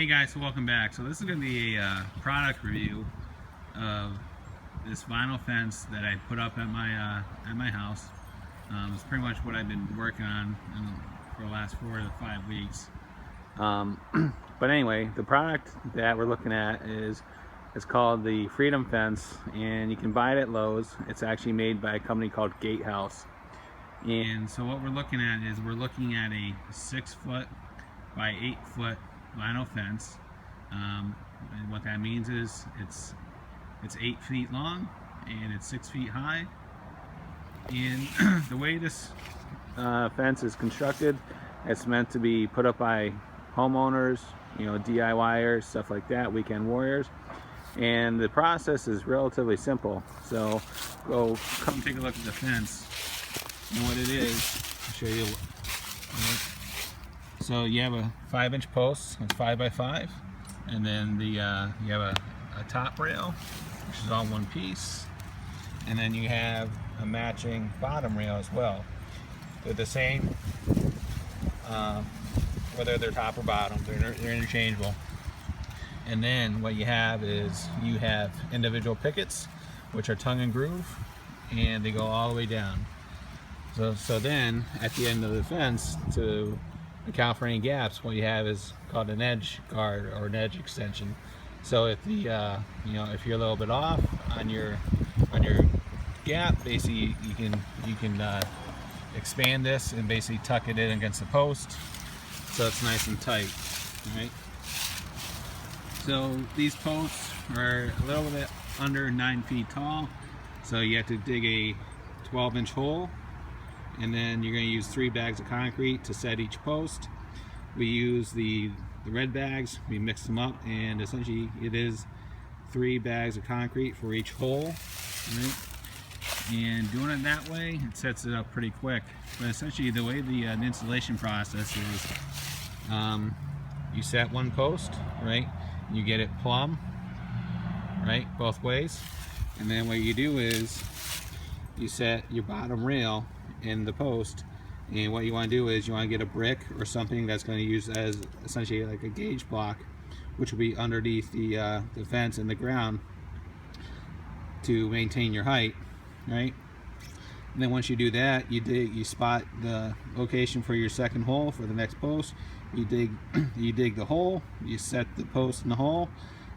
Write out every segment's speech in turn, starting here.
Hey guys, so welcome back. So this is going to be a product review of this vinyl fence that I put up at my house. It's pretty much what I've been working on for the last 4 to 5 weeks. But anyway, the product that we're looking at is called the Freedom Fence, and you can buy it at Lowe's. It's actually made by a company called Gatehouse. And so what we're looking at is a 6 foot by 8 foot vinyl fence, and what that means is it's 8 feet long and it's 6 feet high. And the way this fence is constructed, it's meant to be put up by homeowners, DIYers, stuff like that, weekend warriors. And the process is relatively simple. So come take a look at the fence and what it is. I'll show you. So you have a 5-inch post, it's 5 by 5, and then you have a top rail, which is all one piece, and then you have a matching bottom rail as well. They're the same, whether they're top or bottom, they're interchangeable. And then what you have is you have individual pickets, which are tongue and groove, and they go all the way down. So then at the end of the fence, to account for any gaps, what you have is called an edge guard or an edge extension. So if if you're a little bit off on your gap, basically you can expand this and basically tuck it in against the post, so it's nice and tight. All right. So these posts are a little bit under 9 feet tall, so you have to dig a 12-inch hole. And then you're going to use 3 bags of concrete to set each post. We use the red bags, we mix them up, and essentially it is 3 bags of concrete for each hole. Right? And doing it that way, it sets it up pretty quick. But essentially the way the installation process is, you set one post, right? You get it plumb, right, both ways. And then what you do is you set your bottom rail in the post, and what you want to do is you want to get a brick or something that's going to use as essentially like a gauge block, which will be underneath the fence and the ground to maintain your height, right? And then once you do that, you spot the location for your second hole for the next post. You dig the hole, you set the post in the hole,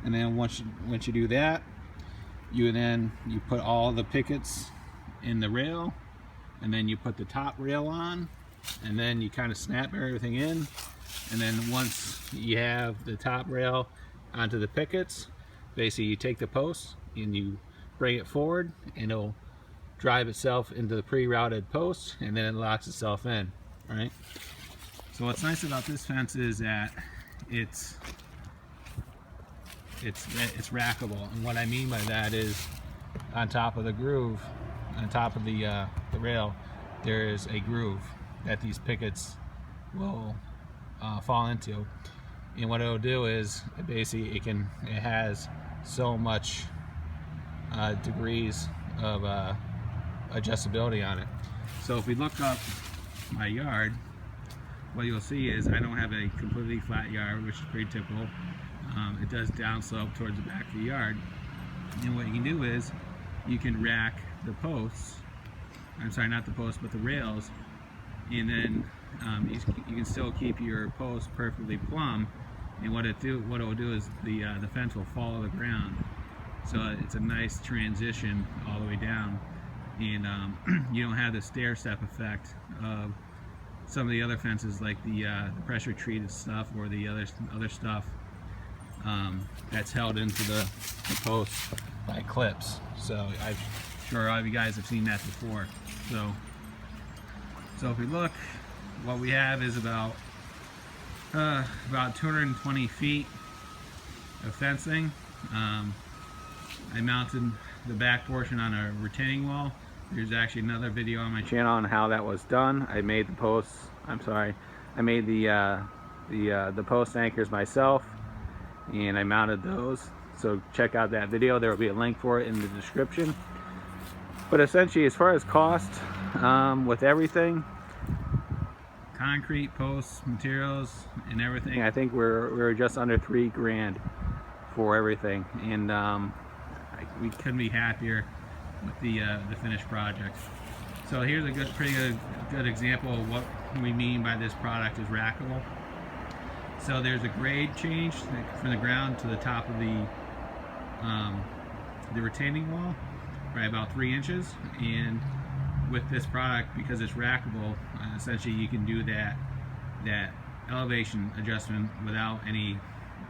and then once you do that, you put all the pickets in the rail, and then you put the top rail on, and then you kind of snap everything in. And then once you have the top rail onto the pickets, basically you take the post and you bring it forward, and it'll drive itself into the pre-routed post, and then it locks itself in. All right. So what's nice about this fence is that it's rackable, and what I mean by that is on top of the groove, on top of the rail, there is a groove that these pickets will fall into, and what it'll do is it has so much degrees of adjustability on it. So if we look up my yard, what you'll see is I don't have a completely flat yard, which is pretty typical. It does downslope towards the back of the yard, and what you can do is you can rack the posts, I'm sorry, not the posts, but the rails, and then you can still keep your posts perfectly plumb. And what it will do is the fence will follow the ground, so it's a nice transition all the way down, and you don't have the stair step effect of some of the other fences, like the pressure treated stuff or the other stuff that's held into the post by clips. So I'm sure all of you guys have seen that before. So if we look, what we have is about 220 feet of fencing. I mounted the back portion on a retaining wall. There's actually another video on my channel on how that was done. I made the posts. I made the post anchors myself, and I mounted those. So check out that video. There will be a link for it in the description. But essentially, as far as cost, with everything, concrete, posts, materials, and everything, I think we're just under $3,000 for everything, and we couldn't be happier with the finished project. So here's a pretty good example of what we mean by this product is Rackable. So there's a grade change from the ground to the top of the retaining wall by about 3 inches, and with this product, because it's rackable, essentially you can do that elevation adjustment without any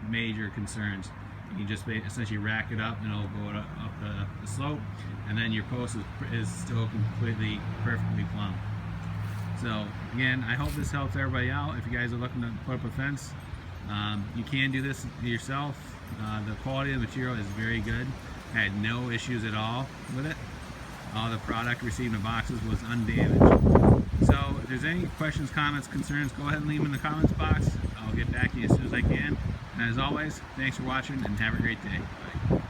major concerns. You can just essentially rack it up and it'll go up the slope, and then your post is still completely perfectly plumb. So again, I hope this helps everybody out. If you guys are looking to put up a fence, you can do this yourself. The quality of the material is very good. I had no issues at all with it. All the product received in the boxes was undamaged. So if there's any questions, comments, concerns, go ahead and leave them in the comments box. I'll get back to you as soon as I can. And as always, thanks for watching and have a great day. Bye.